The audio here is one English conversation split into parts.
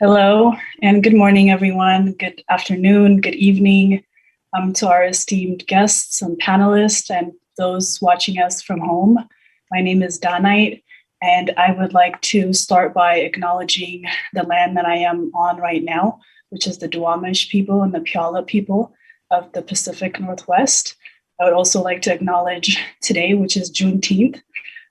Hello and good morning, everyone. Good afternoon, good evening to our esteemed guests and panelists and those watching us from home. My name is Danite, and I would like to start by acknowledging the land that I am on right now, which is the Duwamish people and the Puyallup people of the Pacific Northwest. I would also like to acknowledge today, which is Juneteenth,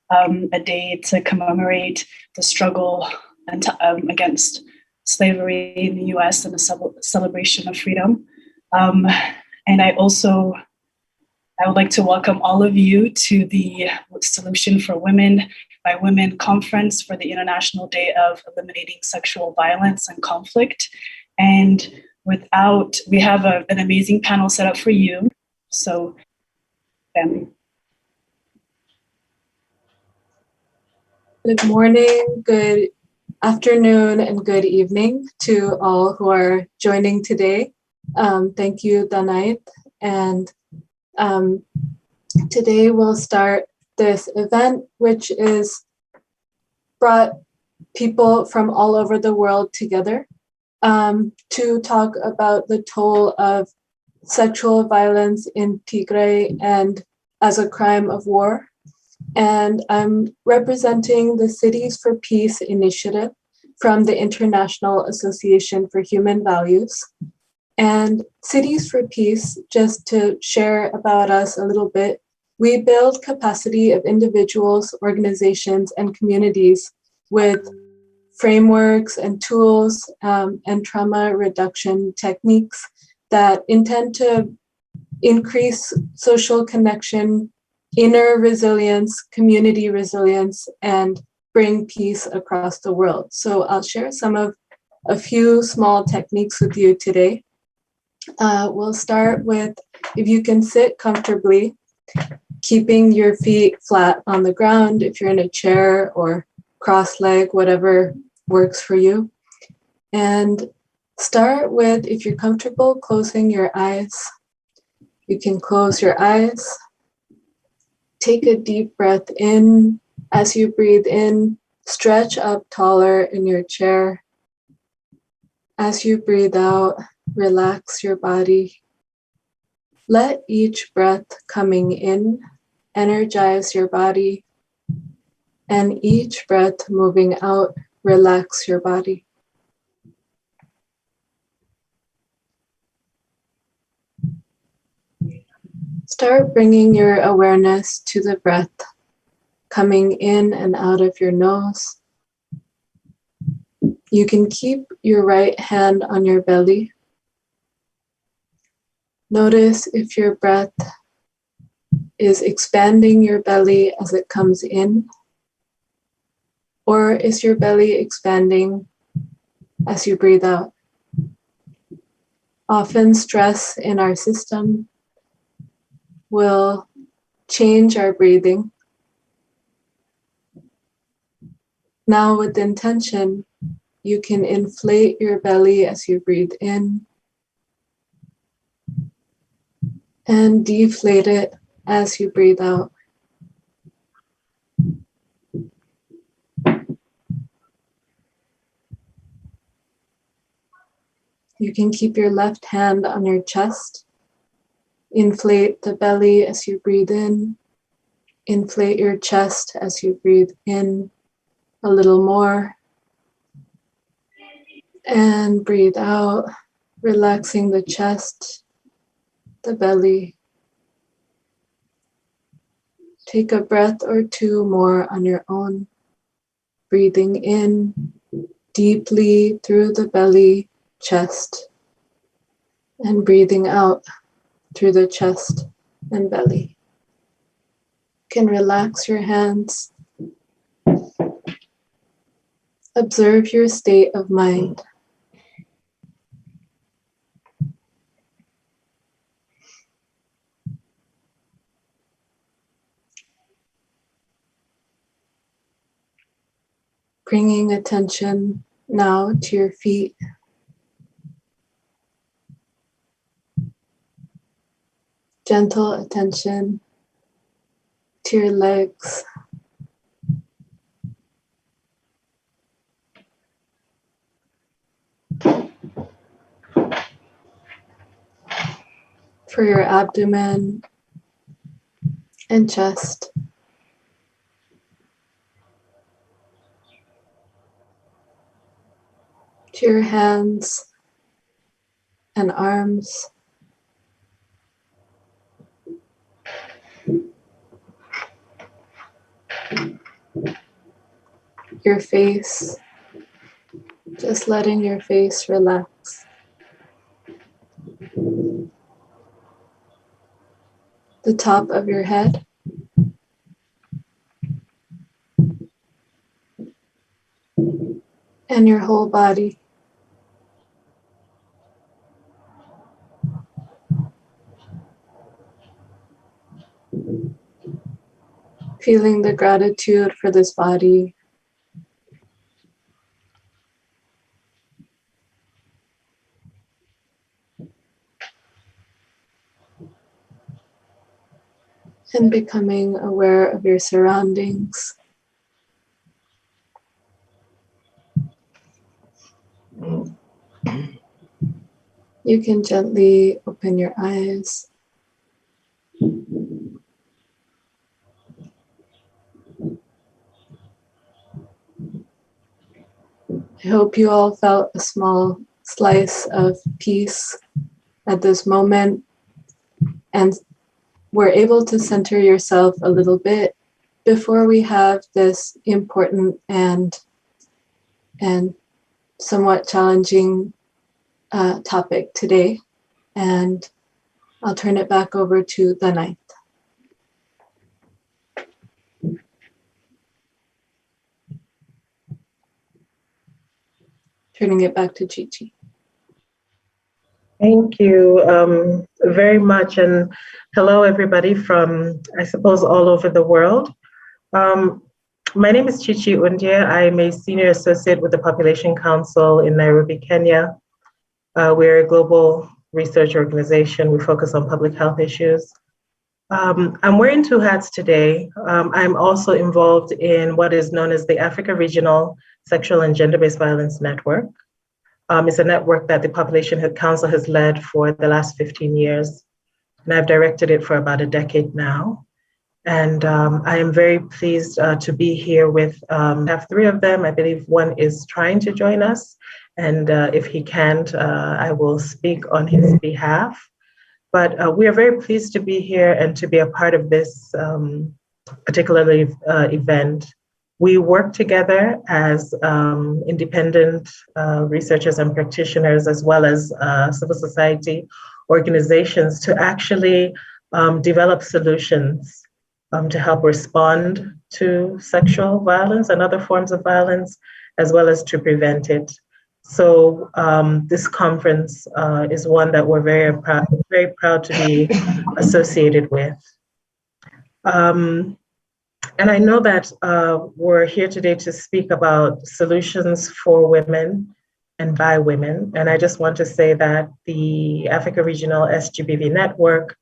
a day to commemorate the struggle against slavery in the US and a celebration of freedom. And I would like to welcome all of you to the Solution for Women by Women Conference for the International Day of Eliminating Sexual Violence and Conflict. And we have an amazing panel set up for you. So, family. Good morning, good afternoon, and good evening to all who are joining today. Thank you, Danite. And today we'll start this event, which is brought people from all over the world together to talk about the toll of sexual violence in Tigray and as a crime of war. And I'm representing the Cities for Peace initiative from the International Association for Human Values. And Cities for Peace, just to share about us a little bit, we build capacity of individuals, organizations, and communities with frameworks and tools and trauma reduction techniques that intend to increase social connection, inner resilience, community resilience, and bring peace across the world. So I'll share a few small techniques with you today. We'll start with, if you can sit comfortably, keeping your feet flat on the ground, if you're in a chair or cross-leg, whatever works for you. And start with, if you're comfortable, closing your eyes. You can close your eyes. Take a deep breath in. As you breathe in, stretch up taller in your chair. As you breathe out, relax your body. Let each breath coming in energize your body, and each breath moving out, relax your body. Start bringing your awareness to the breath coming in and out of your nose. You can keep your right hand on your belly. Notice if your breath is expanding your belly as it comes in, or is your belly expanding as you breathe out. Often stress in our system will change our breathing. Now with intention, you can inflate your belly as you breathe in and deflate it as you breathe out. You can keep your left hand on your chest. Inflate the belly as you breathe in. Inflate your chest as you breathe in a little more. And breathe out, relaxing the chest, the belly. Take a breath or two more on your own. Breathing in deeply through the belly, chest, and breathing out through the chest and belly. You can relax your hands. Observe your state of mind. Bringing attention now to your feet. Gentle attention to your legs. for your abdomen and chest. To your hands and arms. Your face, just letting your face relax. The top of your head. And your whole body. Feeling the gratitude for this body. And becoming aware of your surroundings. You can gently open your eyes. I hope you all felt a small slice of peace at this moment and were able to center yourself a little bit before we have this important and somewhat challenging topic today. And I'll turn it back over to the ninth. Turning it back to Chi-Chi. Thank you very much. And hello, everybody from, I suppose, all over the world. My name is Chi-Chi Undia. I'm a senior associate with the Population Council in Nairobi, Kenya. We're a global research organization. We focus on public health issues. I'm wearing two hats today. I'm also involved in what is known as the Africa Regional Sexual and Gender-Based Violence Network. It's a network that the Population Health Council has led for the last 15 years, and I've directed it for about a decade now. And I am very pleased to be here with, have three of them. I believe one is trying to join us, and if he can't, I will speak on his behalf. But we are very pleased to be here and to be a part of this particular event. We work together as independent researchers and practitioners, as well as civil society organizations, to actually develop solutions to help respond to sexual violence and other forms of violence, as well as to prevent it. So this conference is one that we're very proud to be associated with. And I know that we're here today to speak about solutions for women and by women. And I just want to say that the Africa Regional SGBV Network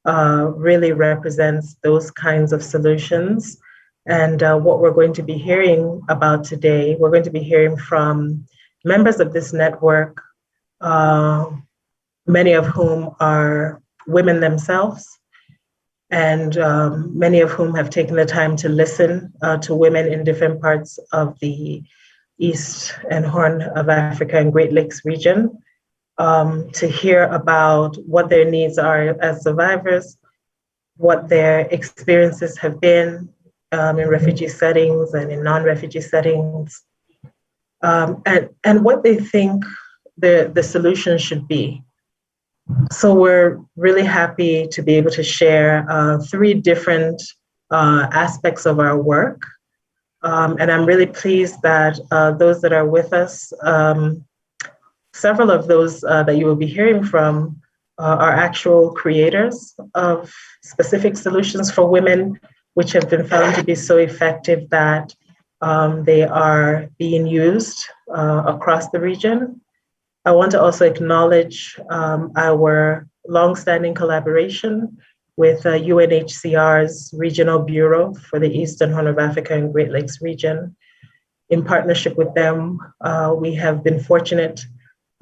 really represents those kinds of solutions. And what we're going to be hearing about today, we're going to be hearing from members of this network, many of whom are women themselves, and many of whom have taken the time to listen to women in different parts of the East and Horn of Africa and Great Lakes region, to hear about what their needs are as survivors, what their experiences have been in refugee settings and in non-refugee settings, and what they think the solution should be. So we're really happy to be able to share three different aspects of our work. And I'm really pleased that those that are with us, several of those that you will be hearing from are actual creators of specific solutions for women, which have been found to be so effective that they are being used across the region. I want to also acknowledge our longstanding collaboration with UNHCR's Regional Bureau for the Eastern Horn of Africa and Great Lakes region. In partnership with them, we have been fortunate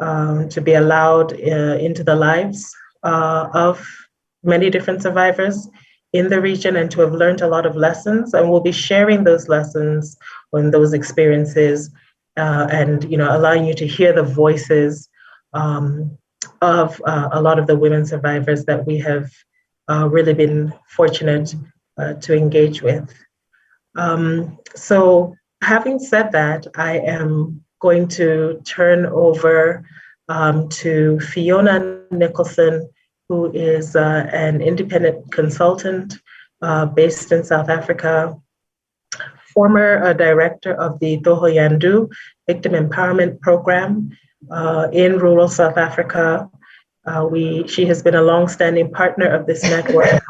to be allowed into the lives of many different survivors in the region and to have learned a lot of lessons. And we'll be sharing those lessons and those experiences and allowing you to hear the voices of a lot of the women survivors that we have really been fortunate to engage with. So having said that, I am going to turn over to Fiona Nicholson, who is an independent consultant based in South Africa, former director of the Thohoyandou Victim Empowerment Program in rural South Africa. She has been a longstanding partner of this network,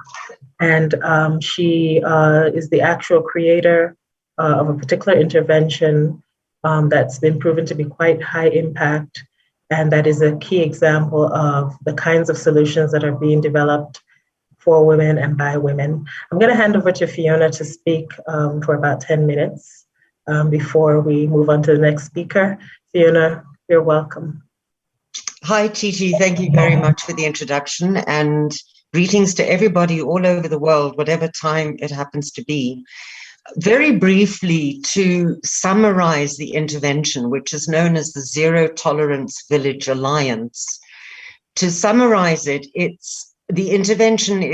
and she is the actual creator of a particular intervention that's been proven to be quite high impact. And that is a key example of the kinds of solutions that are being developed for women and by women. I'm going to hand over to Fiona to speak for about 10 minutes before we move on to the next speaker. Fiona, you're welcome. Hi, Chichi. Thank you very much for the introduction, and greetings to everybody all over the world, whatever time it happens to be. Very briefly, to summarize the intervention, which is known as the Zero Tolerance Village Alliance. To summarize it, the intervention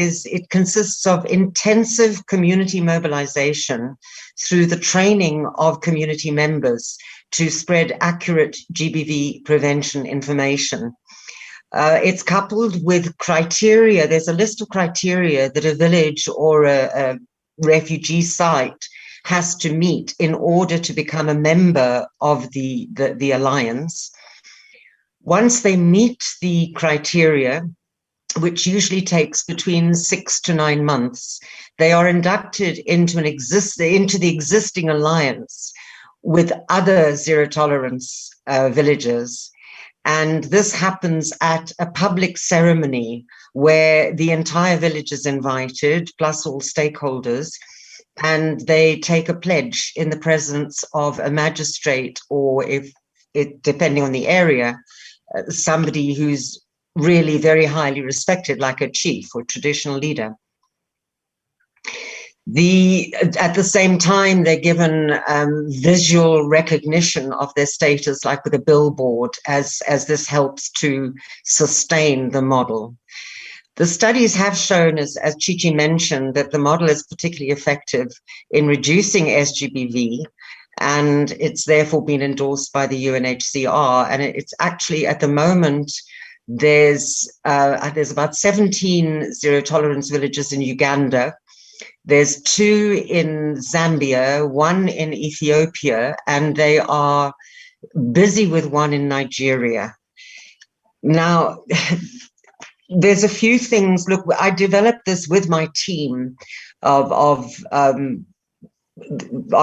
consists of intensive community mobilization through the training of community members to spread accurate GBV prevention information. It's coupled with criteria. There's a list of criteria that a village or a refugee site has to meet in order to become a member of the alliance. Once they meet the criteria, which usually takes between 6 to 9 months, they are inducted into the existing alliance with other zero tolerance villages. And this happens at a public ceremony where the entire village is invited, plus all stakeholders, and they take a pledge in the presence of a magistrate, or depending on the area, somebody who's really very highly respected, like a chief or traditional leader. At the same time, they're given visual recognition of their status, like with a billboard, as this helps to sustain the model. The studies have shown, as Chichi mentioned, that the model is particularly effective in reducing SGBV, and it's therefore been endorsed by the UNHCR. And it's actually, at the moment, there's about 17 zero tolerance villages in Uganda. There's 2 in Zambia, 1 in Ethiopia, and they are busy with 1 in Nigeria. Now, there's a few things. Look, I developed this with my team of our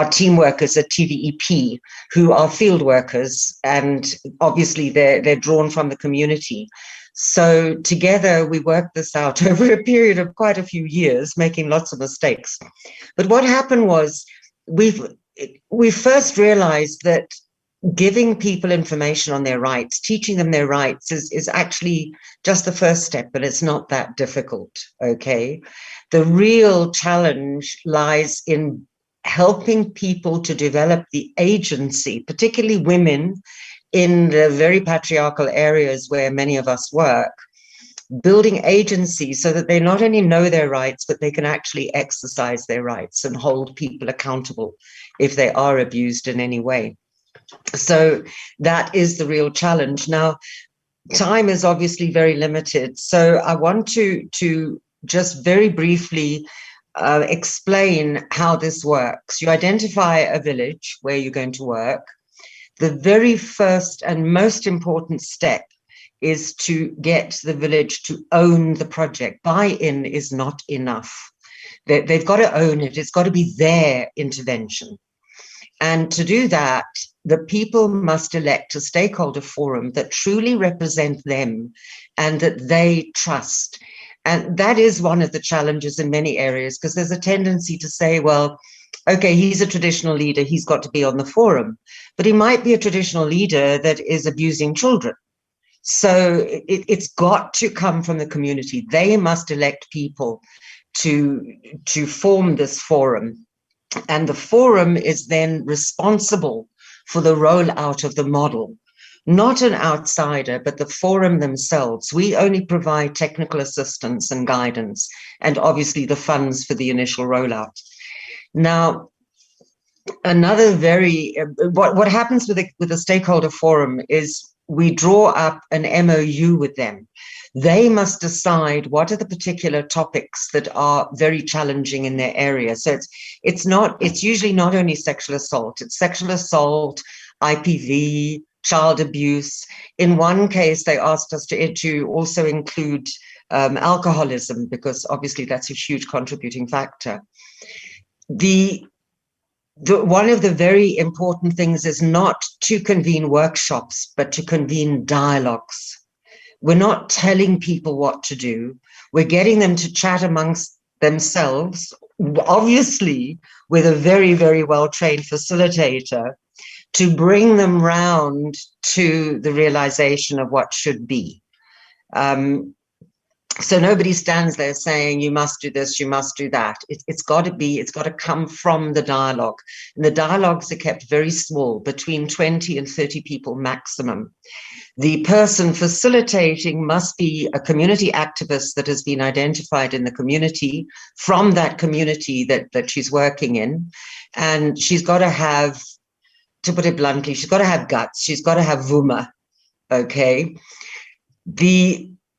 team workers at TVEP, who are field workers, and obviously they're drawn from the community. So together we worked this out over a period of quite a few years, making lots of mistakes. But what happened was we first realized that giving people information on their rights, teaching them their rights is actually just the first step, but it's not that difficult, okay? The real challenge lies in helping people to develop the agency, particularly women in the very patriarchal areas where many of us work, building agency so that they not only know their rights, but they can actually exercise their rights and hold people accountable if they are abused in any way. So that is the real challenge. Now, time is obviously very limited, so I want to just very briefly explain how this works. You identify a village where you're going to work. The very first and most important step is to get the village to own the project. Buy-in is not enough. They've got to own it. It's got to be their intervention. And to do that, the people must elect a stakeholder forum that truly represent them and that they trust. And that is one of the challenges in many areas, because there's a tendency to say, well, okay, he's a traditional leader, he's got to be on the forum, but he might be a traditional leader that is abusing children. So it's got to come from the community. They must elect people to form this forum. And the forum is then responsible for the rollout of the model. Not an outsider, but the forum themselves. We only provide technical assistance and guidance, and obviously the funds for the initial rollout. Now, another what happens with a stakeholder forum is we draw up an MOU with them. They must decide what are the particular topics that are very challenging in their area. So it's usually not only sexual assault, it's sexual assault, IPV, child abuse. In one case, they asked us to also include alcoholism, because obviously that's a huge contributing factor. One of the very important things is not to convene workshops, but to convene dialogues. We're not telling people what to do. We're getting them to chat amongst themselves, obviously with a very, very well-trained facilitator, to bring them round to the realization of what should be. So nobody stands there saying, you must do this, you must do that. It's got to come from the dialogue. And the dialogues are kept very small, between 20 and 30 people maximum. The person facilitating must be a community activist that has been identified in the community, from that community that she's working in. And she's got to have, to put it bluntly, she's got to have guts. She's got to have vuma, okay?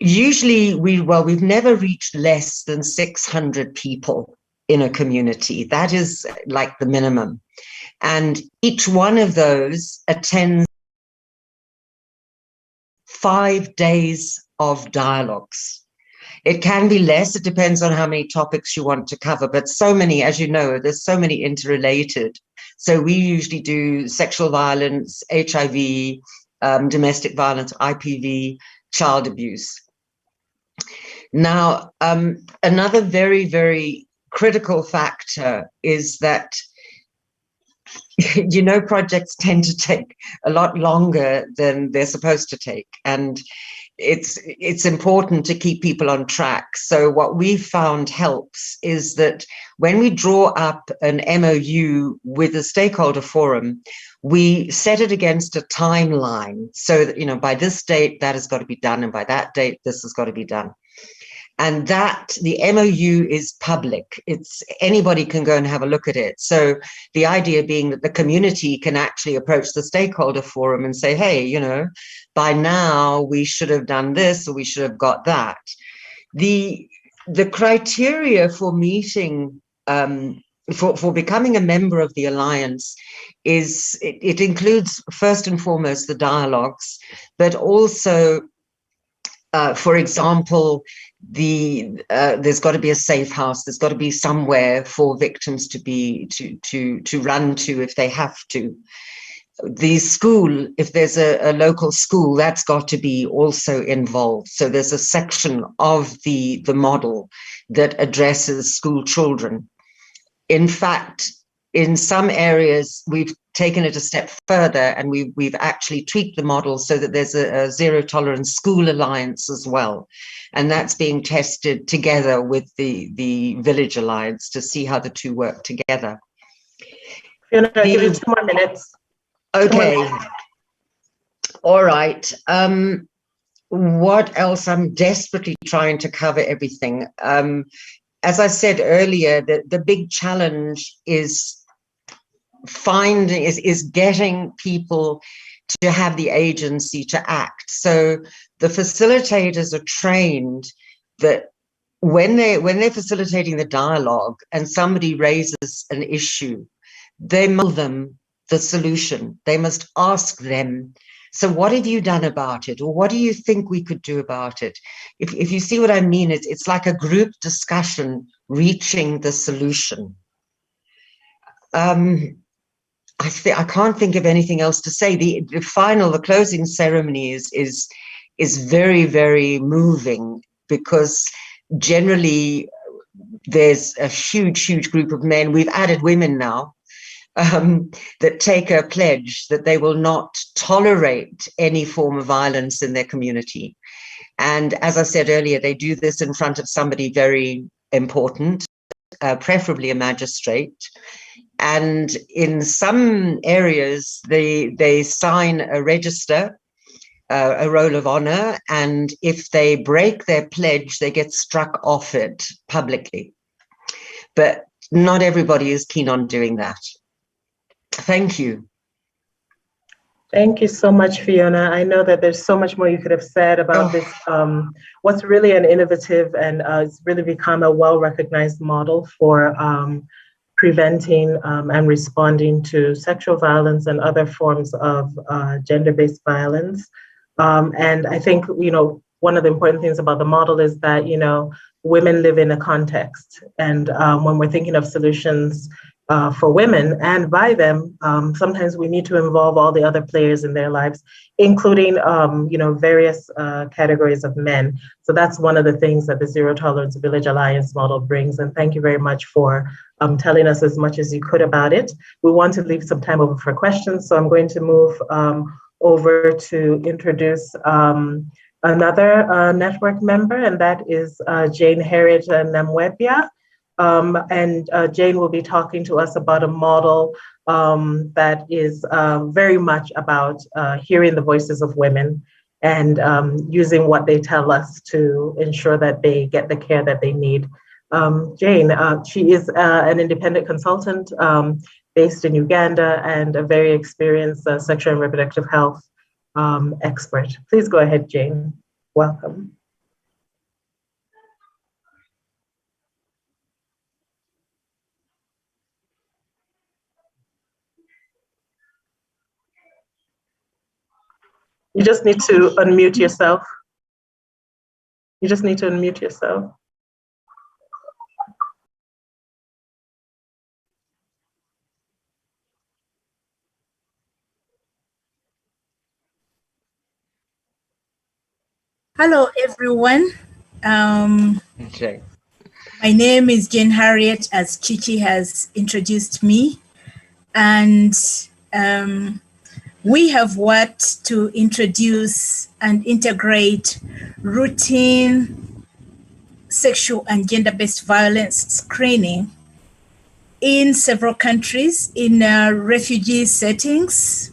Usually we've never reached less than 600 people in a community. That is like the minimum. And each one of those attends 5 days of dialogues. It can be less, it depends on how many topics you want to cover, but so many, as you know, there's so many interrelated. So we usually do sexual violence, HIV, domestic violence, IPV, child abuse. Now, another very, very critical factor is that, you know, projects tend to take a lot longer than they're supposed to take. And it's important to keep people on track. So what we found helps is that when we draw up an MOU with a stakeholder forum, we set it against a timeline so that, you know, by this date, that has got to be done. And by that date, this has got to be done. And that the MOU is public. Anybody can go and have a look at it. So the idea being that the community can actually approach the stakeholder forum and say, hey, you know, by now we should have done this or we should have got that. The criteria for meeting, for becoming a member of the Alliance is, it includes first and foremost the dialogues, but also, for example, there's got to be a safe house. There's got to be somewhere for victims to run to if they have to. The school, if there's a local school, that's got to be also involved. So there's a section of the model that addresses school children. In fact, in some areas, we've taken it a step further and we've actually tweaked the model so that there's a zero tolerance school alliance as well. And that's being tested together with the Village Alliance to see how the two work together. Fiona, I'll give you 2 more minutes. Okay. All right. What else? I'm desperately trying to cover everything. As I said earlier, the big challenge is getting people to have the agency to act. So the facilitators are trained that when they're facilitating the dialogue and somebody raises an issue, they tell them the solution. They must ask them, so what have you done about it? Or what do you think we could do about it? If you see what I mean, it's like a group discussion reaching the solution. I can't think of anything else to say. The closing ceremony is very, very moving, because generally there's a huge group of men. We've added women now. that take a pledge that they will not tolerate any form of violence in their community. And as I said earlier, they do this in front of somebody very important, preferably a magistrate. And in some areas, they sign a register, a roll of honor, and if they break their pledge, they get struck off it publicly. But not everybody is keen on doing that. Thank you. Thank you so much, Fiona. I know that there's so much more you could have said about this, what's really an innovative and it's really become a well-recognized model for preventing and responding to sexual violence and other forms of gender-based violence. And I think, one of the important things about the model is that, women live in a context. And when we're thinking of solutions for women and by them, sometimes we need to involve all the other players in their lives, including, various categories of men. So that's one of the things that the Zero Tolerance Village Alliance model brings. And thank you very much for telling us as much as you could about it. We want to leave some time over for questions. So I'm going to move over to introduce another network member, and that is Jane Harriet Namwebia. And Jane will be talking to us about a model that is very much about hearing the voices of women and using what they tell us to ensure that they get the care that they need. Jane, she is an independent consultant based in Uganda and a very experienced sexual and reproductive health expert. Please go ahead, Jane. Welcome. You just need to unmute yourself. You just need to unmute yourself. Hello, everyone. Okay. My name is Jane Harriet, as Chichi has introduced me. And we have worked to introduce and integrate routine sexual and gender-based violence screening in several countries in refugee settings.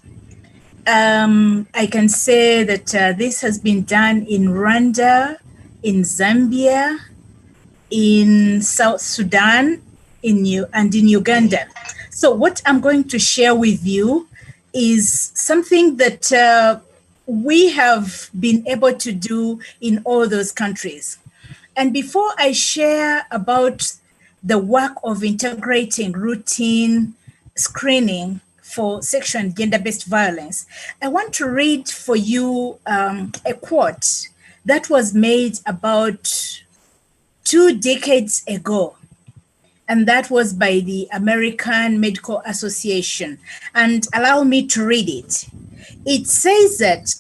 I can say that this has been done in Rwanda, in Zambia, in South Sudan, and in Uganda. So what I'm going to share with you is something that we have been able to do in all those countries. And before I share about the work of integrating routine screening for sexual and gender-based violence, I want to read for you a quote that was made about 2 decades ago. And that was by the American Medical Association. And allow me to read it. It says that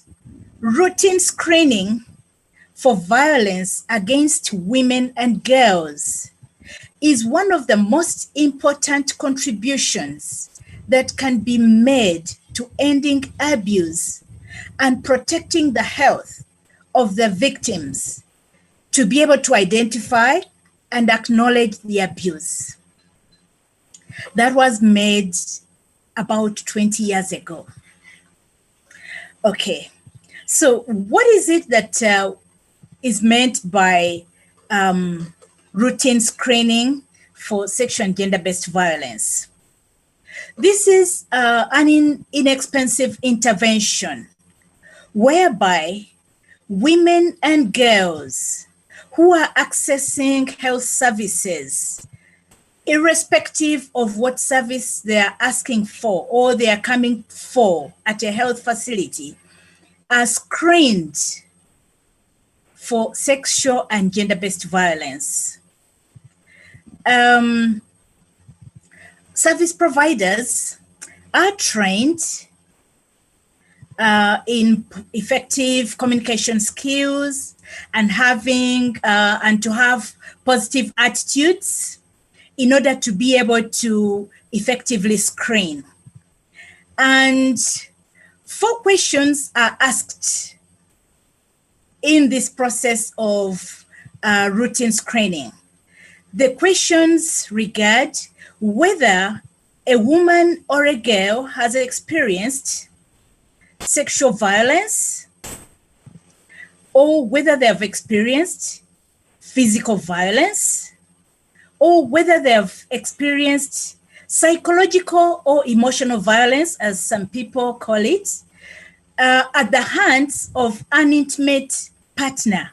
routine screening for violence against women and girls is one of the most important contributions that can be made to ending abuse and protecting the health of the victims to be able to identify and acknowledge the abuse. That was made about 20 years ago. Okay, so what is it that is meant by routine screening for sexual and gender-based violence? This is an inexpensive intervention whereby women and girls who are accessing health services, irrespective of what service they are asking for or they are coming for at a health facility, are screened for sexual and gender-based violence. Service providers are trained in effective communication skills and to have positive attitudes in order to be able to effectively screen. And 4 questions are asked in this process of routine screening. The questions regard whether a woman or a girl has experienced sexual violence, or whether they have experienced physical violence, or whether they have experienced psychological or emotional violence, as some people call it, at the hands of an intimate partner.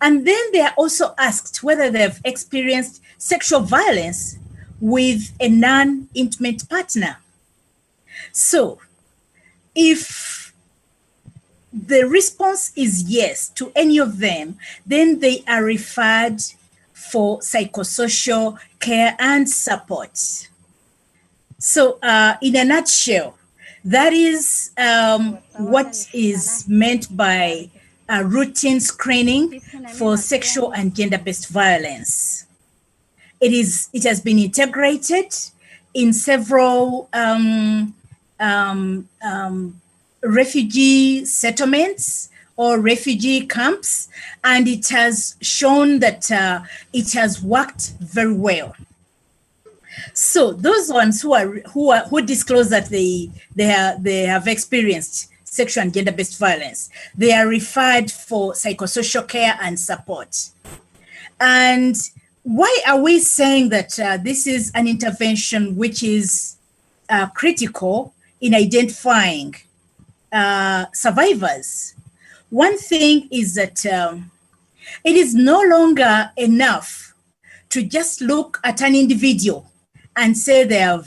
And then they are also asked whether they have experienced sexual violence with a non-intimate partner. So if the response is yes to any of them, then they are referred for psychosocial care and support. So in a nutshell, that is what is meant by routine screening for sexual and gender-based violence. It has been integrated in several refugee settlements or refugee camps, and it has shown that it has worked very well. So those ones who disclose that they have experienced sexual and gender-based violence, they are referred for psychosocial care and support. And why are we saying that this is an intervention which is critical in identifying survivors? One thing is that it is no longer enough to just look at an individual and say they're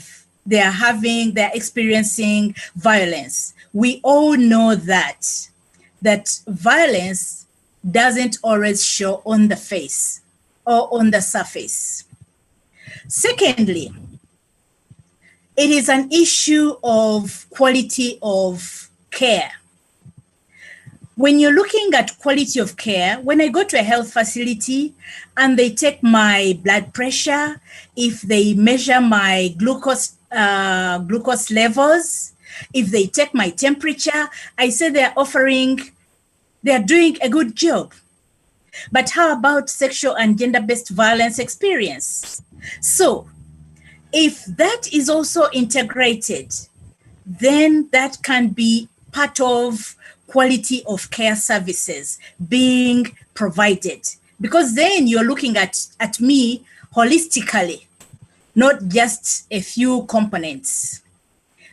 experiencing violence. We all know that violence doesn't always show on the face or on the surface. Secondly, it is an issue of quality of care. When you're looking at quality of care, when I go to a health facility and they take my blood pressure, if they measure my glucose levels, if they take my temperature, I say they're doing a good job. But how about sexual and gender-based violence experience? So if that is also integrated, then that can be part of quality of care services being provided, because then you're looking at me holistically, not just a few components.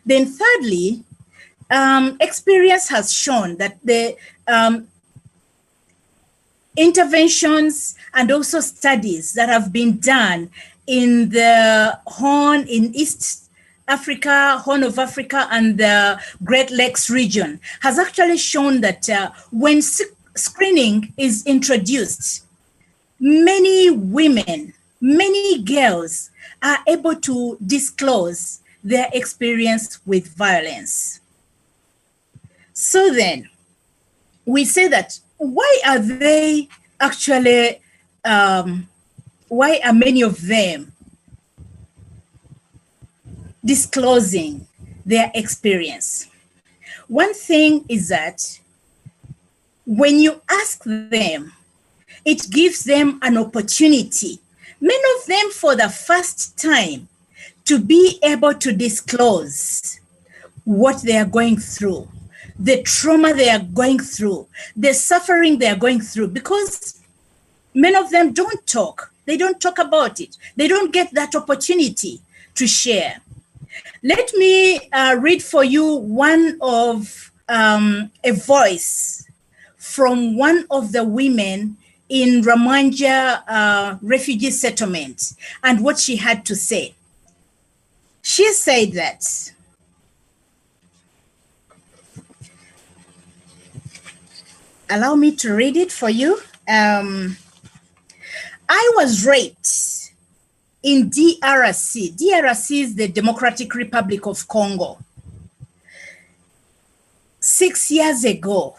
Then thirdly, experience has shown that the interventions and also studies that have been done in the East Africa, Horn of Africa, and the Great Lakes region has actually shown that when screening is introduced, many women, many girls are able to disclose their experience with violence. So then we say that why are they actually, why are many of them disclosing their experience? One thing is that when you ask them, it gives them an opportunity, many of them for the first time, to be able to disclose what they are going through, the trauma they are going through, the suffering they are going through, because many of them don't talk. They don't talk about it. They don't get that opportunity to share. Let me read for you one of a voice from one of the women in Ramanja refugee settlement and what she had to say. She said that, allow me to read it for you. I was raped in DRC. DRC is the Democratic Republic of Congo. 6 years ago.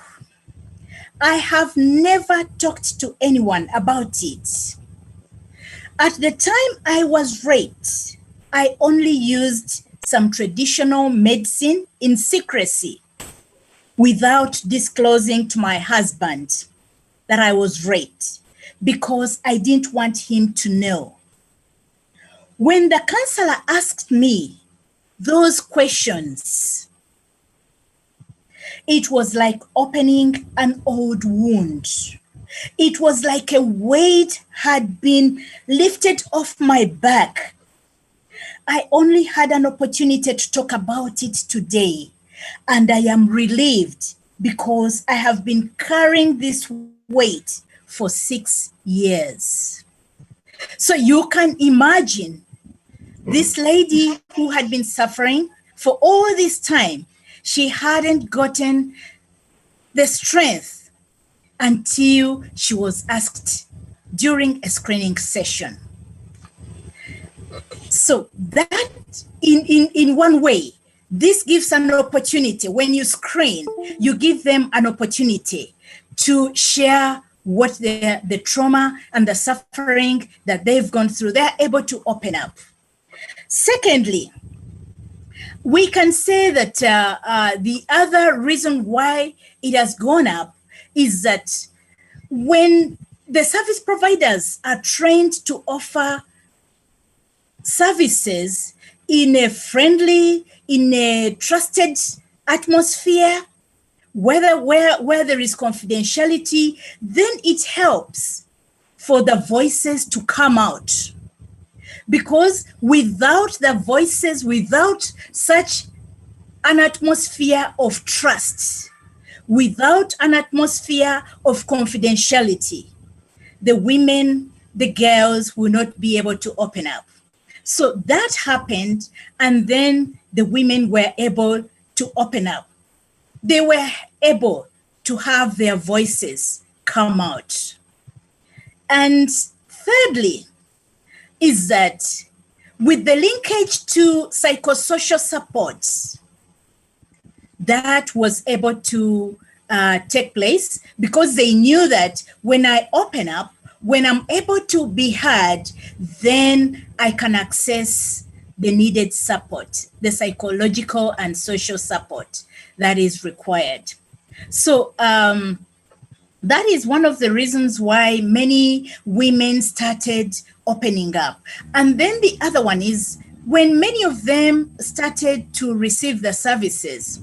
I have never talked to anyone about it. At the time I was raped, I only used some traditional medicine in secrecy without disclosing to my husband that I was raped because I didn't want him to know. When the counselor asked me those questions, it was like opening an old wound. It was like a weight had been lifted off my back. I only had an opportunity to talk about it today, and I am relieved because I have been carrying this weight for 6 years. So you can imagine this lady who had been suffering for all this time, she hadn't gotten the strength until she was asked during a screening session. So that in one way, this gives an opportunity. When you screen, you give them an opportunity to share what the trauma and the suffering that they've gone through. They're able to open up. Secondly, we can say that the other reason why it has gone up is that when the service providers are trained to offer services in a friendly, in a trusted atmosphere, where there is confidentiality, then it helps for the voices to come out. Because without the voices, without such an atmosphere of trust, without an atmosphere of confidentiality, the women, the girls will not be able to open up. So that happened, and then the women were able to open up. They were able to have their voices come out. And thirdly, is that with the linkage to psychosocial support that was able to take place, because they knew that when I open up, when I'm able to be heard, then I can access the needed support, the psychological and social support that is required. So that is one of the reasons why many women started opening up. And then the other one is when many of them started to receive the services,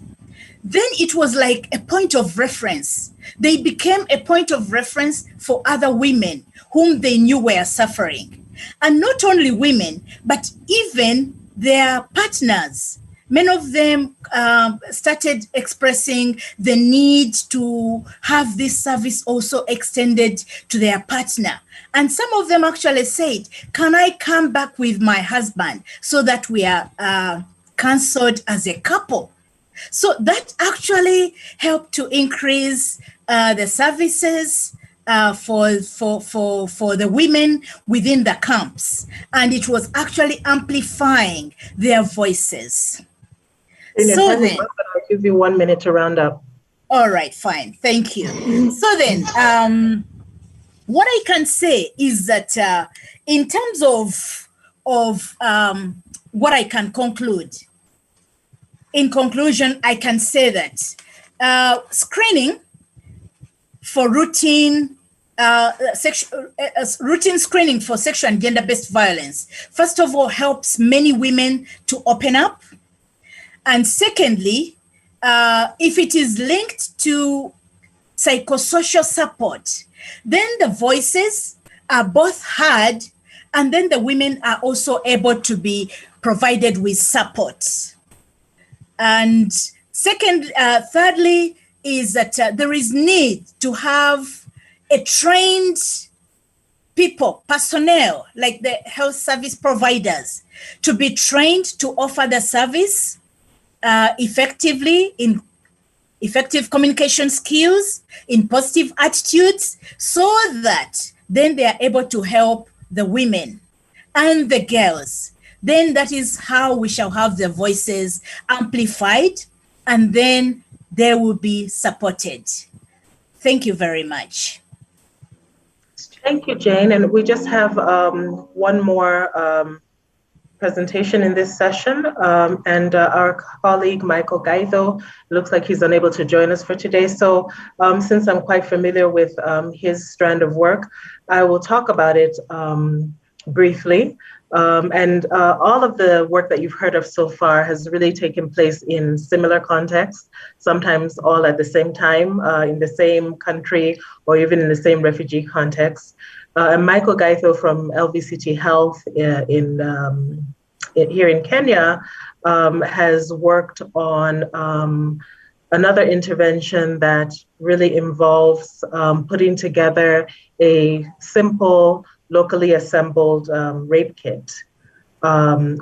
then it was like a point of reference. They became a point of reference for other women whom they knew were suffering. And not only women, but even their partners. Many of them started expressing the need to have this service also extended to their partner. And some of them actually said, can I come back with my husband so that we are counseled as a couple? So that actually helped to increase the services for the women within the camps. And it was actually amplifying their voices. So then, I'll give you 1 minute to round up. All right, fine. Thank you. So then, what I can say is that in terms of what I can conclude, in conclusion, I can say that screening for routine screening for sexual and gender-based violence, first of all, helps many women to open up. And secondly, if it is linked to psychosocial support, then the voices are both heard, and then the women are also able to be provided with support. And thirdly, is that there is need to have a trained personnel, like the health service providers, to be trained to offer the service effectively, in effective communication skills, in positive attitudes, so that then they are able to help the women and the girls. Then that is how we shall have their voices amplified, and then they will be supported. Thank you very much. Thank you, Jane. And we just have one more presentation in this session. And our colleague, Michael Gaitho, looks like he's unable to join us for today. So since I'm quite familiar with his strand of work, I will talk about it briefly. And all of the work that you've heard of so far has really taken place in similar contexts, sometimes all at the same time, in the same country, or even in the same refugee context. And Michael Gaitho from LVCT Health here in Kenya has worked on another intervention that really involves putting together a simple, locally assembled rape kit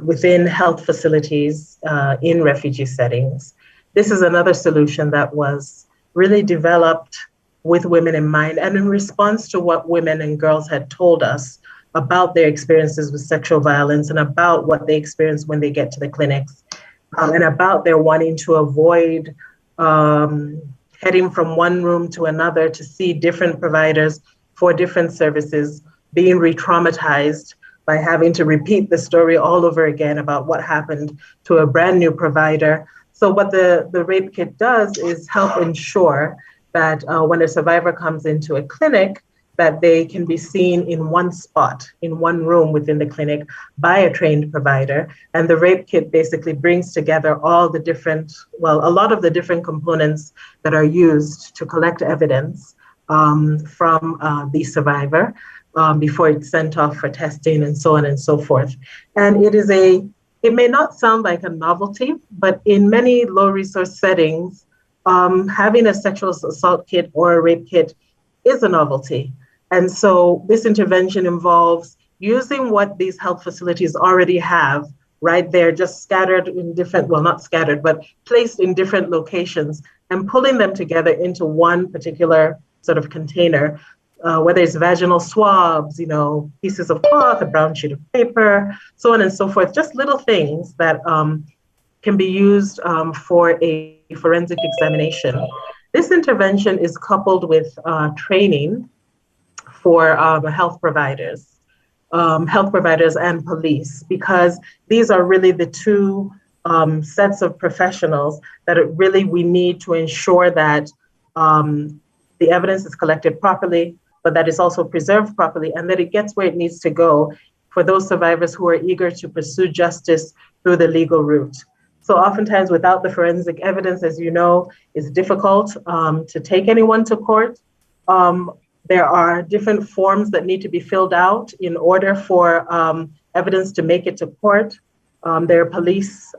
within health facilities in refugee settings. This is another solution that was really developed with women in mind and in response to what women and girls had told us about their experiences with sexual violence and about what they experience when they get to the clinics and about their wanting to avoid heading from one room to another to see different providers for different services, being re-traumatized by having to repeat the story all over again about what happened to a brand new provider. So what the rape kit does is help ensure that when a survivor comes into a clinic, that they can be seen in one spot, in one room within the clinic by a trained provider. And the rape kit basically brings together all the different, well, a lot of the different components that are used to collect evidence from the survivor before it's sent off for testing and so on and so forth. And it may not sound like a novelty, but in many low resource settings, having a sexual assault kit or a rape kit is a novelty. And so this intervention involves using what these health facilities already have right there, just scattered in different, well, not scattered, but placed in different locations and pulling them together into one particular sort of container, whether it's vaginal swabs, pieces of cloth, a brown sheet of paper, so on and so forth, just little things that can be used for a forensic examination. This intervention is coupled with training for health providers and police, because these are really the two sets of professionals that we need to ensure that the evidence is collected properly, but that it's also preserved properly and that it gets where it needs to go for those survivors who are eager to pursue justice through the legal route. So oftentimes without the forensic evidence, as you know, it's difficult to take anyone to court. There are different forms that need to be filled out in order for evidence to make it to court. There are police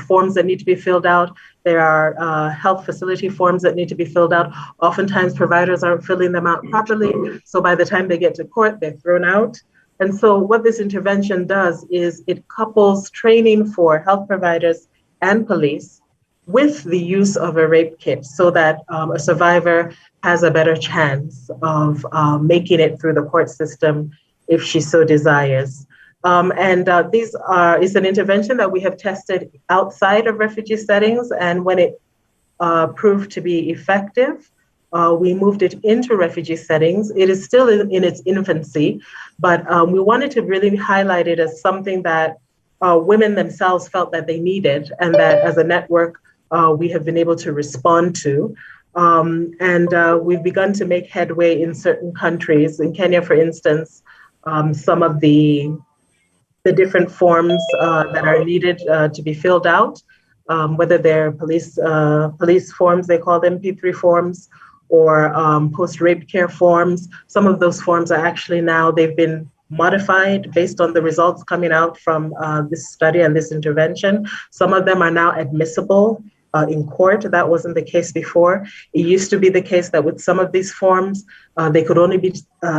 forms that need to be filled out. There are health facility forms that need to be filled out. Oftentimes providers aren't filling them out properly. So by the time they get to court, they're thrown out. And so what this intervention does is it couples training for health providers and police with the use of a rape kit so that a survivor has a better chance of making it through the court system if she so desires. It's an intervention that we have tested outside of refugee settings, and when it proved to be effective, we moved it into refugee settings. It is still in its infancy, but we wanted to really highlight it as something that women themselves felt that they needed, and that as a network, we have been able to respond to. We've begun to make headway in certain countries. In Kenya, for instance, some of the different forms that are needed to be filled out, whether they're police forms, they call them P3 forms, or post-rape care forms. Some of those forms are actually now, they've been modified based on the results coming out from this study and this intervention. Some of them are now admissible in court. That wasn't the case before. It used to be the case that with some of these forms, they could only be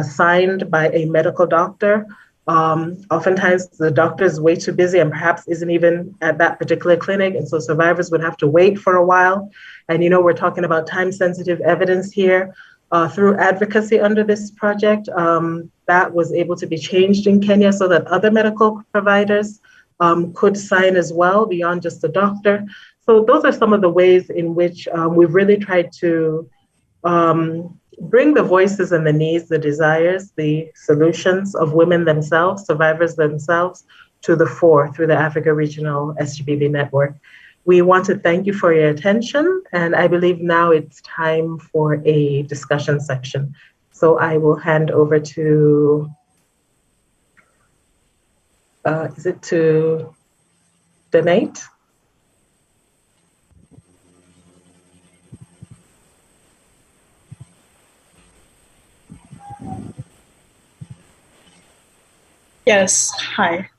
signed by a medical doctor. Oftentimes the doctor is way too busy and perhaps isn't even at that particular clinic. And so survivors would have to wait for a while. And we're talking about time-sensitive evidence here. Through advocacy under this project, that was able to be changed in Kenya so that other medical providers could sign as well beyond just the doctor. So those are some of the ways in which we've really tried to bring the voices and the needs, the desires, the solutions of women themselves, survivors themselves, to the fore through the Africa Regional SGBV Network. We want to thank you for your attention, and I believe now it's time for a discussion section. So I will hand over to, is it to Donate? Yes, hi.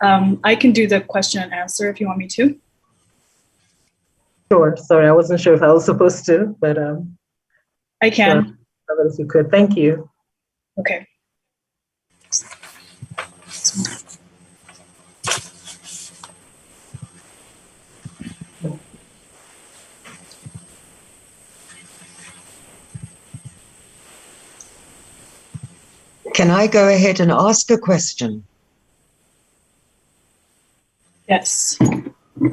I can do the question and answer if you want me to. Sure, sorry, I wasn't sure if I was supposed to, but I can. Sure, if you could, thank you. Okay. Can I go ahead and ask a question? Yes.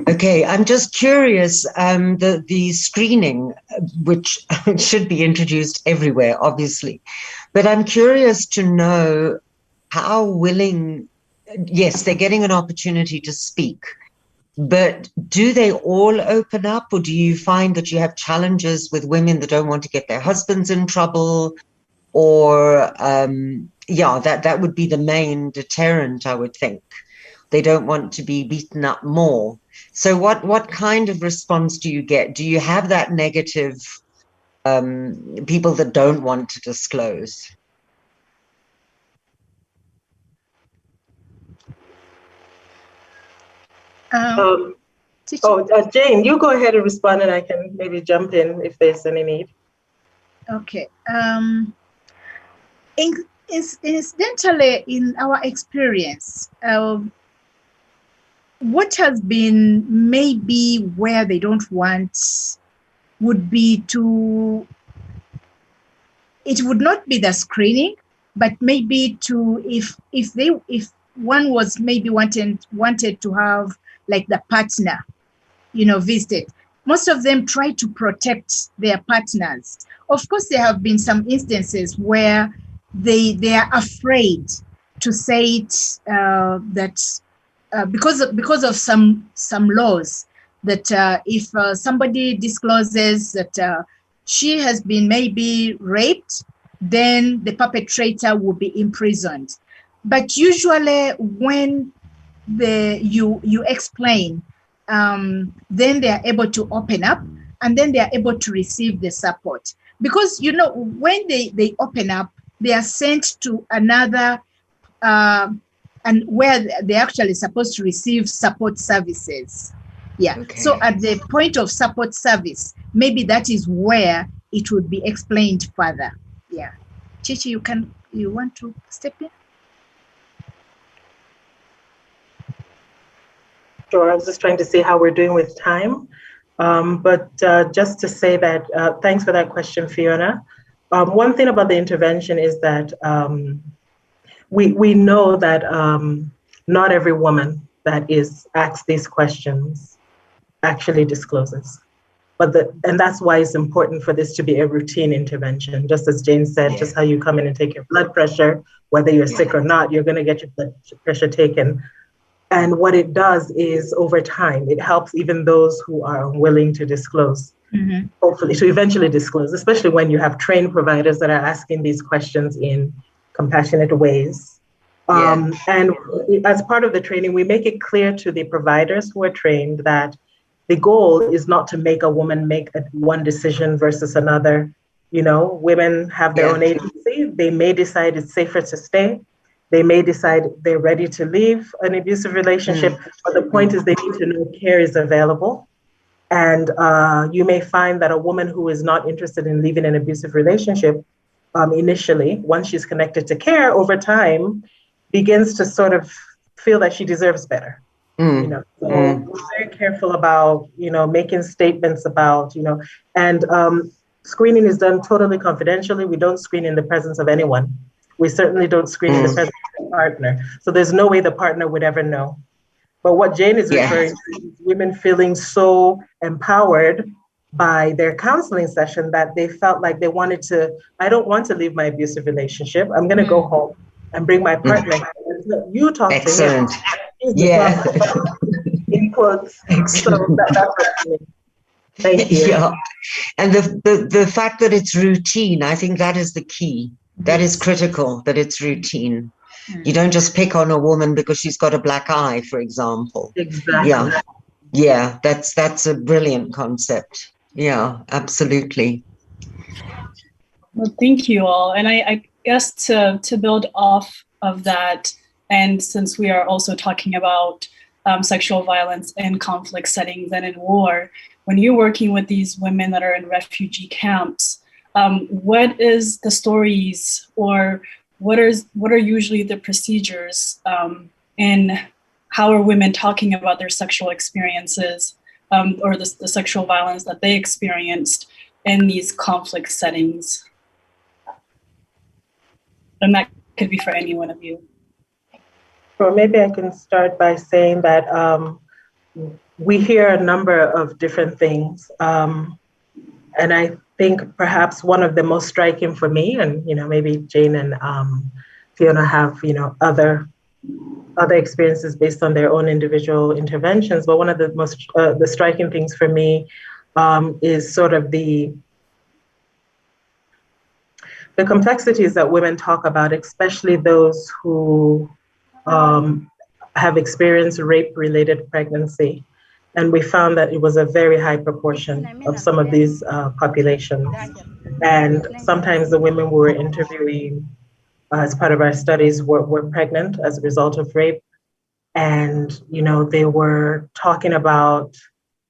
Okay, I'm just curious, the screening, which should be introduced everywhere, obviously, but I'm curious to know how willing, yes, they're getting an opportunity to speak, but do they all open up, or do you find that you have challenges with women that don't want to get their husbands in trouble? Or, yeah, that would be the main deterrent, I would think. They don't want to be beaten up more. So what kind of response do you get? Do you have that negative people that don't want to disclose? Jane, you go ahead and respond, and I can maybe jump in if there's any need. Okay. Incidentally, in our experience, what has been maybe where they don't want would be to, it would not be the screening, but maybe to, if one was maybe wanted to have like the partner, visited. Most of them try to protect their partners. Of course, there have been some instances where they are afraid to say it, that because of some laws, that if somebody discloses that she has been maybe raped, then the perpetrator will be imprisoned. But usually when you explain, then they are able to open up, and then they are able to receive the support. Because, when they open up, they are sent to another, and where they're actually supposed to receive support services. Yeah. Okay. So at the point of support service, maybe that is where it would be explained further. Yeah. Chichi, you want to step in? Sure, I was just trying to see how we're doing with time. But just to say that, thanks for that question, Fiona. One thing about the intervention is that we know that not every woman that is asked these questions actually discloses. And that's why it's important for this to be a routine intervention. Just as Jane said, just how you come in and take your blood pressure, whether you're sick or not, you're going to get your blood pressure taken. And what it does is, over time, it helps even those who are unwilling to disclose, hopefully to eventually disclose, especially when you have trained providers that are asking these questions in compassionate ways. And as part of the training, we make it clear to the providers who are trained that the goal is not to make a woman make one decision versus another. Women have their own agency. They may decide it's safer to stay. They may decide they're ready to leave an abusive relationship, but the point is they need to know care is available. And you may find that a woman who is not interested in leaving an abusive relationship initially, once she's connected to care, over time, begins to sort of feel that she deserves better. So we're very careful about, making statements about, and screening is done totally confidentially. We don't screen in the presence of anyone. We certainly don't screen in the presence of the partner. So there's no way the partner would ever know. But what Jane is referring to is women feeling so empowered by their counseling session that they felt like they wanted to, I don't want to leave my abusive relationship. I'm going to go home and bring my partner. You talk Excellent. to him. Yeah. In quotes. So Excellent. that's what I mean. Thank you. Yeah. And the fact that it's routine, I think that is the key. That is critical, that it's routine. You don't just pick on a woman because she's got a black eye, for example. Exactly. Yeah. Yeah, that's a brilliant concept. Yeah, absolutely. Well, thank you all. And I guess to build off of that, and since we are also talking about sexual violence in conflict settings and in war, when you're working with these women that are in refugee camps, what is the stories, or what are usually the procedures, and how are women talking about their sexual experiences, or the sexual violence that they experienced in these conflict settings? And that could be for any one of you. So maybe I can start by saying that we hear a number of different things. And I think perhaps one of the most striking for me, and maybe Jane and Fiona have other experiences based on their own individual interventions, but one of the most the striking things for me is sort of the complexities that women talk about, especially those who have experienced rape-related pregnancy. And we found that it was a very high proportion of some of these populations. And sometimes the women we were interviewing as part of our studies were pregnant as a result of rape. And, they were talking about,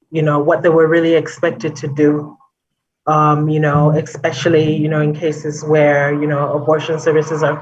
what they were really expected to do. Especially, in cases where, abortion services are